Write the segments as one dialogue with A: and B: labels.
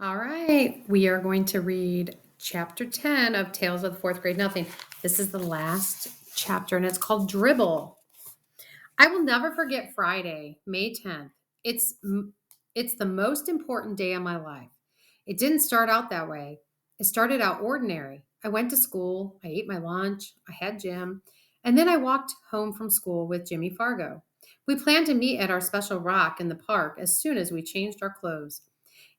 A: All right, we are going to read chapter 10 of Tales of the Fourth Grade Nothing. This is the last chapter and it's called Dribble. I will never forget Friday, May 10th. It's it's the most important day of my life. It didn't start out that way. It started out ordinary. I went to school, I ate my lunch, I had gym, and then I walked home from school with Jimmy Fargo. We planned to meet at our special rock in the park as soon as we changed our clothes.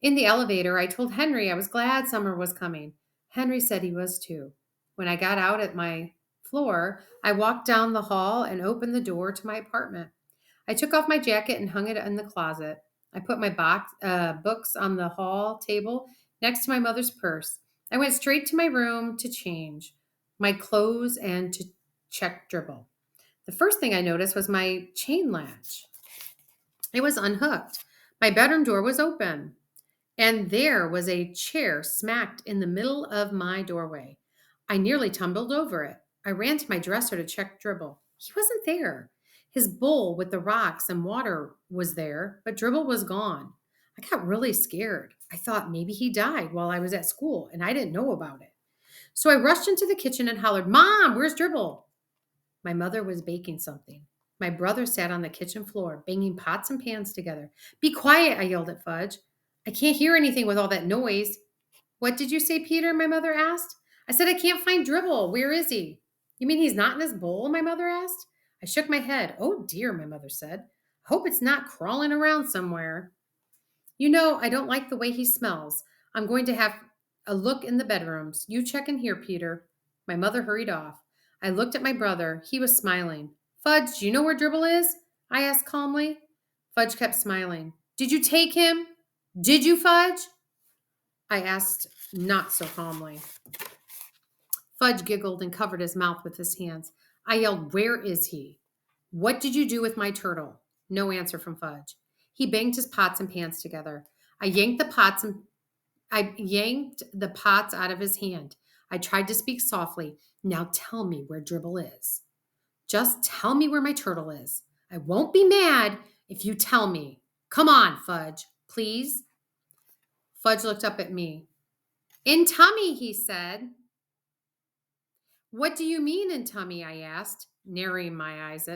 A: In the elevator, I told Henry I was glad summer was coming. Henry said he was too. When I got out at my floor, I walked down the hall and opened the door to my apartment. I took off my jacket and hung it in the closet. I put my books on the hall table next to my mother's purse. I went straight to my room to change my clothes and to check Dribble. The first thing I noticed was my chain latch. It was unhooked. My bedroom door was open. And there was a chair smacked in the middle of my doorway. I nearly tumbled over it. I ran to my dresser to check Dribble. He wasn't there. His bowl with the rocks and water was there, but Dribble was gone. I got really scared. I thought maybe he died while I was at school and I didn't know about it. So I rushed into the kitchen and hollered, "Mom, where's Dribble?" My mother was baking something. My brother sat on the kitchen floor, banging pots and pans together. "Be quiet," I yelled at Fudge. "I can't hear anything with all that noise." "What did you say, Peter?" my mother asked. "I said I can't find Dribble. Where is he?" "You mean he's not in his bowl?" my mother asked. I shook my head. "Oh dear," my mother said. "Hope it's not crawling around somewhere." "You know, I don't like the way he smells. I'm going to have a look in the bedrooms. You check in here, Peter." My mother hurried off. I looked at my brother. He was smiling. "Fudge, do you know where Dribble is?" I asked calmly. Fudge kept smiling. "Did you take him? Did you, Fudge?" I asked not so calmly. Fudge giggled and covered his mouth with his hands. I yelled, "Where is he?" "What did you do with my turtle?" No answer from Fudge. He banged his pots and pans together. I yanked the pots out of his hand. I tried to speak softly. "Now tell me where Dribble is. Just tell me where my turtle is. I won't be mad if you tell me. Come on, Fudge, please." Fudge looked up at me. "In tummy," he said. "What do you mean in tummy?" I asked, narrowing my eyes.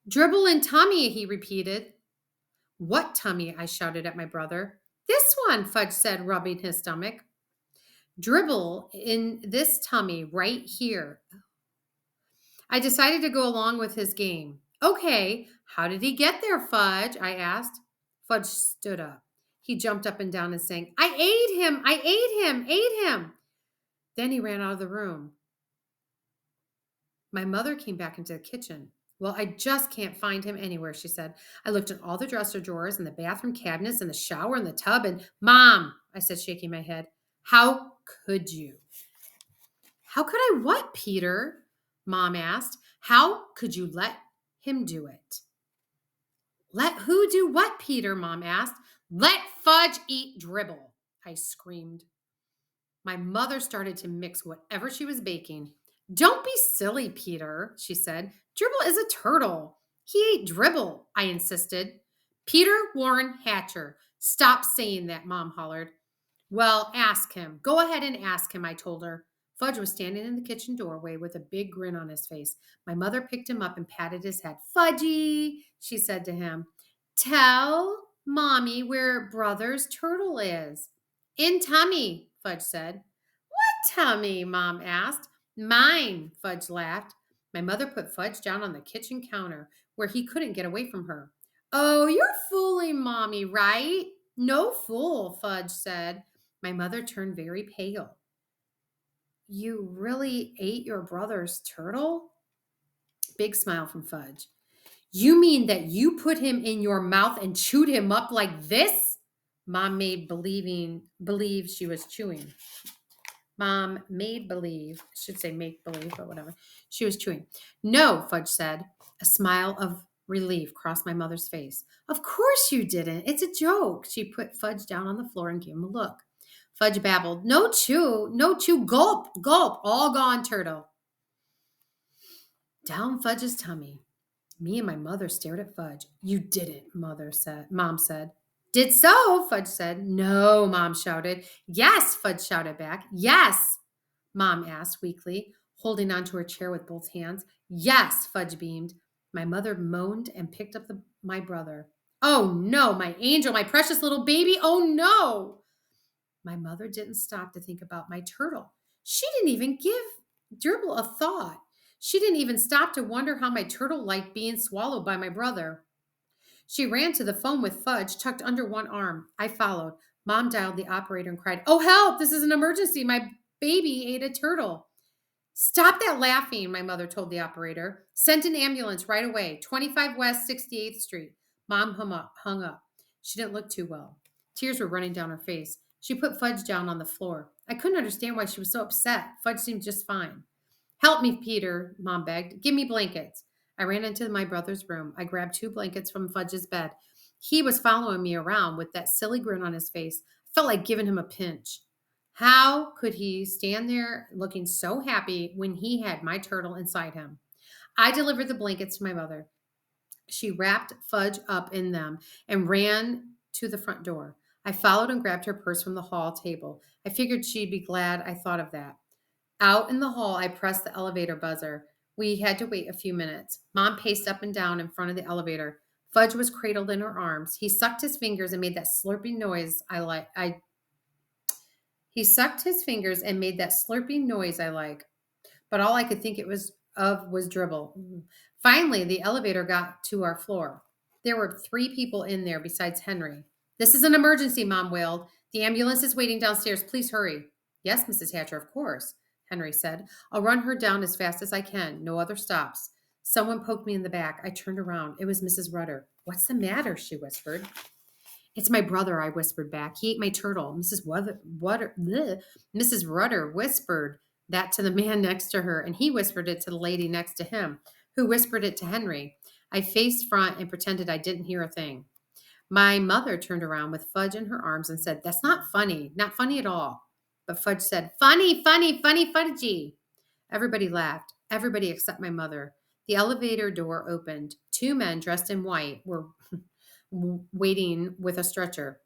A: "Dribble in tummy," he repeated. "What tummy?" I shouted at my brother. "This one," Fudge said, rubbing his stomach. "Dribble in this tummy right here." I decided to go along with his game. "Okay, how did he get there, Fudge?" I asked. Fudge stood up. He jumped up and down and sang, "I ate him, I ate him, ate him." Then he ran out of the room. My mother came back into the kitchen. "Well, I just can't find him anywhere," she said. "I looked in all the dresser drawers and the bathroom cabinets and the shower and the tub and—" "Mom," I said, shaking my head, "how could you?" "How could I what, Peter?" Mom asked. "How could you let him do it?" "Let who do what, Peter?" Mom asked. "Let Fudge eat Dribble," I screamed. My mother started to mix whatever she was baking. "Don't be silly, Peter," she said. "Dribble is a turtle. He ate Dribble," I insisted. "Peter Warren Hatcher, stop saying that," Mom hollered. "Well, ask him. Go ahead and ask him," I told her. Fudge was standing in the kitchen doorway with a big grin on his face. My mother picked him up and patted his head. "Fudgy," she said to him, "tell Mommy where brother's turtle is." "In tummy," Fudge said. "What tummy?" Mom asked. "Mine," Fudge laughed. My mother put Fudge down on the kitchen counter where he couldn't get away from her. "Oh, you're fooling Mommy, right?" "No fool," Fudge said. My mother turned very pale. "You really ate your brother's turtle?" Big smile from Fudge. "You mean that you put him in your mouth and chewed him up like this?" Mom made believe she was chewing. Mom made believe, I should say make believe, but whatever. She was chewing. "No," Fudge said. A smile of relief crossed my mother's face. "Of course you didn't. It's a joke." She put Fudge down on the floor and gave him a look. Fudge babbled, "No chew, no chew, gulp, gulp, all gone, turtle." Down Fudge's tummy. Me and my mother stared at Fudge. "You didn't," Mom said. Did so, Fudge said. No, Mom shouted. Yes, Fudge shouted back. Yes, Mom asked weakly, holding onto her chair with both hands. Yes, Fudge beamed. My mother moaned and picked up my brother. Oh no, my angel, my precious little baby. Oh no. My mother didn't stop to think about my turtle. She didn't even give Dribble a thought. She didn't even stop to wonder how my turtle liked being swallowed by my brother. She ran to the phone with Fudge tucked under one arm. I followed. Mom dialed the operator and cried, "Oh, help! This is an emergency. My baby ate a turtle." "Stop that laughing," my mother told the operator. "Send an ambulance right away. 25 West 68th Street." Mom hung up. She didn't look too well. Tears were running down her face. She put Fudge down on the floor. I couldn't understand why she was so upset. Fudge seemed just fine. "Help me, Peter," Mom begged. "Give me blankets." I ran into my brother's room. I grabbed 2 blankets from Fudge's bed. He was following me around with that silly grin on his face. I felt like giving him a pinch. How could he stand there looking so happy when he had my turtle inside him? I delivered the blankets to my mother. She wrapped Fudge up in them and ran to the front door. I followed and grabbed her purse from the hall table. I figured she'd be glad I thought of that. Out in the hall, I pressed the elevator buzzer. We had to wait a few minutes. Mom paced up and down in front of the elevator. Fudge was cradled in her arms. He sucked his fingers and made that slurping noise I like. He sucked his fingers and made that slurping noise I like. But all I could think it was of was Dribble. Finally, the elevator got to our floor. There were 3 people in there besides Henry. "This is an emergency," Mom wailed. "The ambulance is waiting downstairs. Please hurry." "Yes, Mrs. Hatcher, of course," Henry said. "I'll run her down as fast as I can. No other stops." Someone poked me in the back. I turned around. It was Mrs. Rudder. "What's the matter?" she whispered. "It's my brother," I whispered back. "He ate my turtle." Mrs. Rudder whispered that to the man next to her, and he whispered it to the lady next to him, who whispered it to Henry. I faced front and pretended I didn't hear a thing. My mother turned around with Fudge in her arms and said, "That's not funny. Not funny at all." But Fudge said, "Funny, funny, funny, fudgy." Everybody laughed. Everybody except my mother. The elevator door opened. 2 men dressed in white were waiting with a stretcher.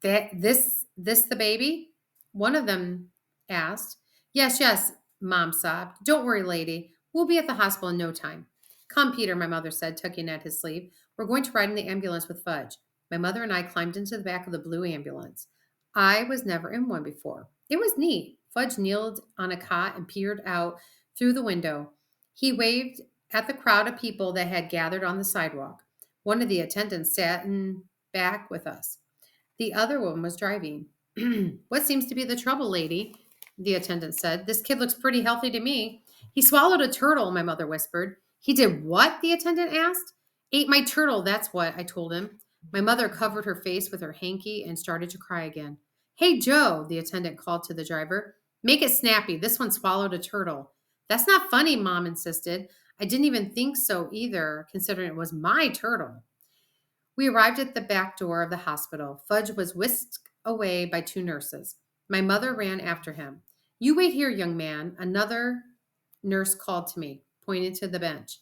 A: This the baby?" One of them asked. "Yes, yes," Mom sobbed. "Don't worry, lady. We'll be at the hospital in no time." "Come, Peter," my mother said, tugging at his sleeve. "We're going to ride in the ambulance with Fudge." My mother and I climbed into the back of the blue ambulance. I was never in one before. It was neat. Fudge kneeled on a cot and peered out through the window. He waved at the crowd of people that had gathered on the sidewalk. One of the attendants sat in back with us. The other one was driving. "What seems to be the trouble, lady?" the attendant said. "This kid looks pretty healthy to me." "He swallowed a turtle," my mother whispered. "He did what?" the attendant asked. "Ate my turtle, that's what," I told him. My mother covered her face with her hanky and started to cry again. "Hey, Joe," the attendant called to the driver. "Make it snappy. This one swallowed a turtle." "That's not funny," Mom insisted. I didn't even think so either, considering it was my turtle. We arrived at the back door of the hospital. Fudge was whisked away by 2 nurses. My mother ran after him. "You wait here, young man," another nurse called to me, pointing to the bench.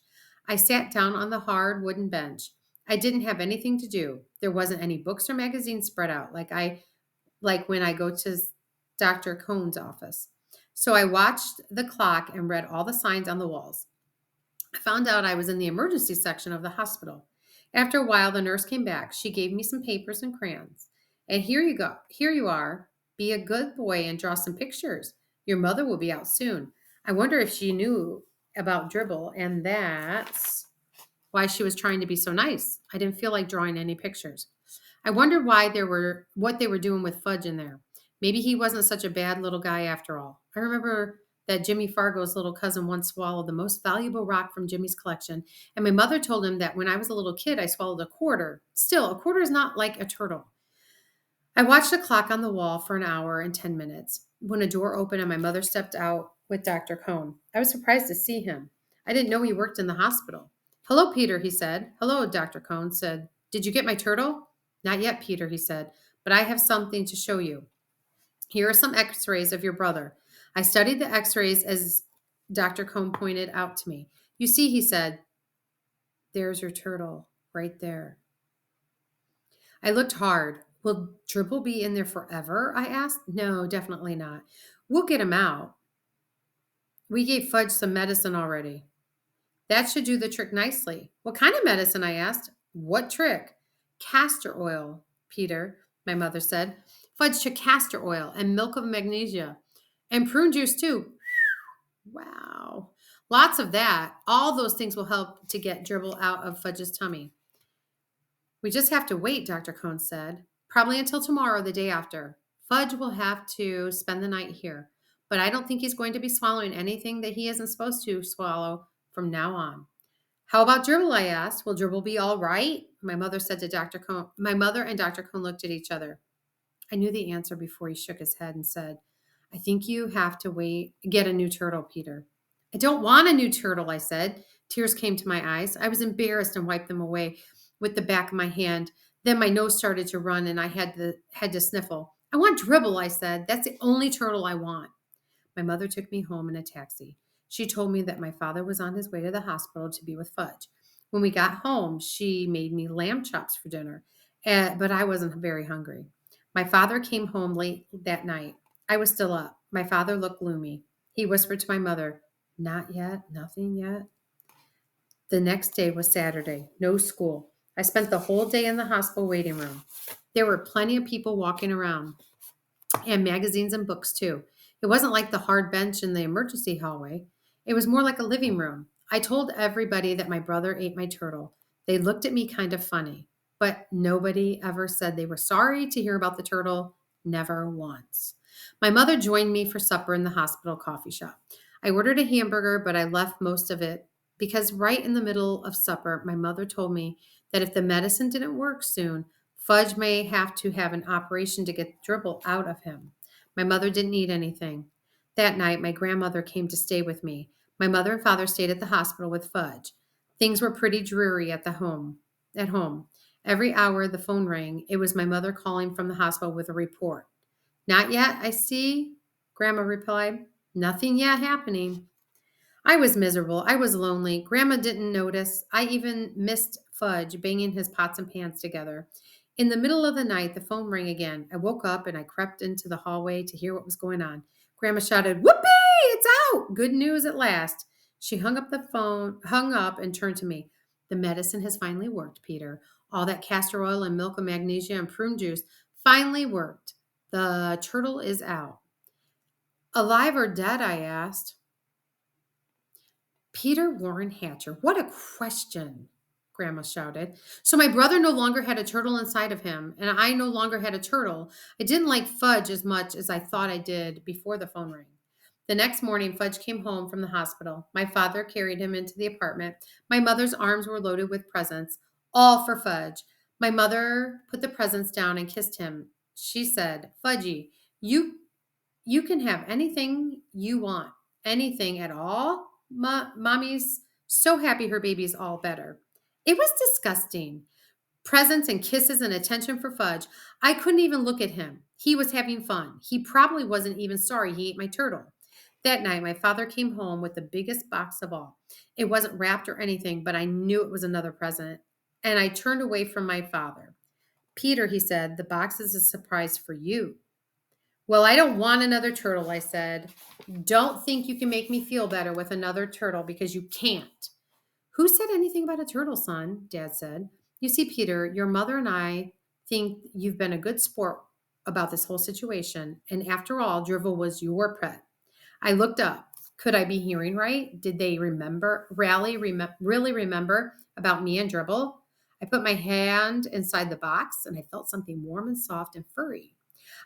A: I sat down on the hard wooden bench. I didn't have anything to do. There wasn't any books or magazines spread out like when I go to Dr. Cohn's office. So I watched the clock and read all the signs on the walls. I found out I was in the emergency section of the hospital. After a while, the nurse came back. She gave me some papers and crayons. "And here you go. Here you are. Be a good boy and draw some pictures. Your mother will be out soon." I wonder if she knew about Dribble, and that's why she was trying to be so nice. I didn't feel like drawing any pictures. I wondered what they were doing with Fudge in there. Maybe he wasn't such a bad little guy after all. I remember that Jimmy Fargo's little cousin once swallowed the most valuable rock from Jimmy's collection, and my mother told him that when I was a little kid, I swallowed a quarter. Still, a quarter is not like a turtle. I watched the clock on the wall for an hour and 10 minutes. When a door opened and my mother stepped out with Dr. Cohn, I was surprised to see him. I didn't know he worked in the hospital. "Hello, Peter," he said. "Hello," Dr. Cohn said. "Did you get my turtle?" "Not yet, Peter," he said, "but I have something to show you. Here are some x-rays of your brother." I studied the x-rays as Dr. Cohn pointed out to me. "You see," he said, "there's your turtle right there." I looked hard. Will Dribble be in there forever? I asked. No, definitely not. We'll get him out. We gave Fudge some medicine already. That should do the trick nicely. What kind of medicine? I asked. What trick? Castor oil, Peter, my mother said. Fudge took castor oil and milk of magnesia and prune juice too. Wow. Lots of that. All those things will help to get Dribble out of Fudge's tummy. We just have to wait, Dr. Cohn said. Probably until tomorrow, the day after. Fudge will have to spend the night here, but I don't think he's going to be swallowing anything that he isn't supposed to swallow from now on. How about Dribble? I asked. Will Dribble be all right? My mother said to Dr. Cohn. My mother and Dr. Cohn looked at each other. I knew the answer before he shook his head and said, I think you have to get a new turtle, Peter. I don't want a new turtle, I said. Tears came to my eyes. I was embarrassed and wiped them away with the back of my hand. Then my nose started to run and I had to sniffle. I want Dribble, I said. That's the only turtle I want. My mother took me home in a taxi. She told me that my father was on his way to the hospital to be with Fudge. When we got home, she made me lamb chops for dinner, but I wasn't very hungry. My father came home late that night. I was still up. My father looked gloomy. He whispered to my mother, Not yet, nothing yet. The next day was Saturday, no school. I spent the whole day in the hospital waiting room. There were plenty of people walking around, and magazines and books too. It wasn't like the hard bench in the emergency hallway. It was more like a living room. I told everybody that my brother ate my turtle. They looked at me kind of funny, but nobody ever said they were sorry to hear about the turtle. Never once. My mother joined me for supper in the hospital coffee shop. I ordered a hamburger, but I left most of it because right in the middle of supper, my mother told me that if the medicine didn't work soon, Fudge may have to have an operation to get Dribble out of him. My mother didn't eat anything. That night, my grandmother came to stay with me. My mother and father stayed at the hospital with Fudge. Things were pretty dreary at home. Every hour the phone rang. It was my mother calling from the hospital with a report. Not yet, I see, Grandma replied. Nothing yet happening. I was miserable. I was lonely. Grandma didn't notice. I even missed Fudge banging his pots and pans together. In the middle of the night, the phone rang again. I woke up and I crept into the hallway to hear what was going on. Grandma shouted, Whoopee! It's out! Good news at last. She hung up and turned to me. The medicine has finally worked, Peter. All that castor oil and milk of magnesia and prune juice finally worked. The turtle is out. Alive or dead? I asked. Peter Warren Hatcher. What a question, Grandma shouted. So my brother no longer had a turtle inside of him, and I no longer had a turtle. I didn't like Fudge as much as I thought I did before the phone rang. The next morning, Fudge came home from the hospital. My father carried him into the apartment. My mother's arms were loaded with presents, all for Fudge. My mother put the presents down and kissed him. She said, Fudgy, you can have anything you want, anything at all. Mommy's so happy her baby's all better. It was disgusting. Presents and kisses and attention for Fudge. I couldn't even look at him. He was having fun. He probably wasn't even sorry he ate my turtle. That night, my father came home with the biggest box of all. It wasn't wrapped or anything, but I knew it was another present. And I turned away from my father. Peter, he said, the box is a surprise for you. Well, I don't want another turtle, I said. Don't think you can make me feel better with another turtle because you can't. Who said anything about a turtle, son? Dad said. You see, Peter, your mother and I think you've been a good sport about this whole situation. And after all, Dribble was your pet. I looked up. Could I be hearing right? Did they really remember about me and Dribble? I put my hand inside the box and I felt something warm and soft and furry.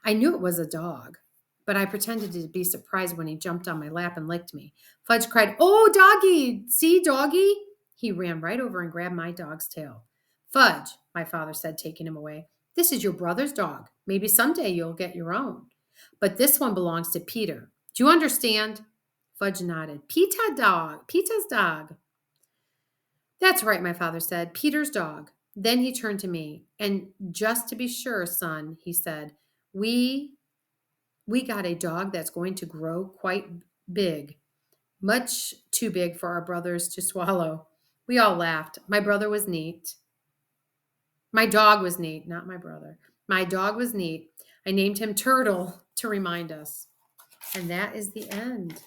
A: I knew it was a dog, but I pretended to be surprised when he jumped on my lap and licked me. Fudge cried, Oh, doggy! See, doggy? He ran right over and grabbed my dog's tail. Fudge, my father said, taking him away. This is your brother's dog. Maybe someday you'll get your own. But this one belongs to Peter. Do you understand? Fudge nodded. Peter's dog. That's right, my father said. Peter's dog. Then he turned to me. And just to be sure, son, he said, we got a dog that's going to grow quite big, much too big for our brothers to swallow. We all laughed. My brother was neat. My dog was neat, not my brother. My dog was neat. I named him Turtle to remind us. And that is the end.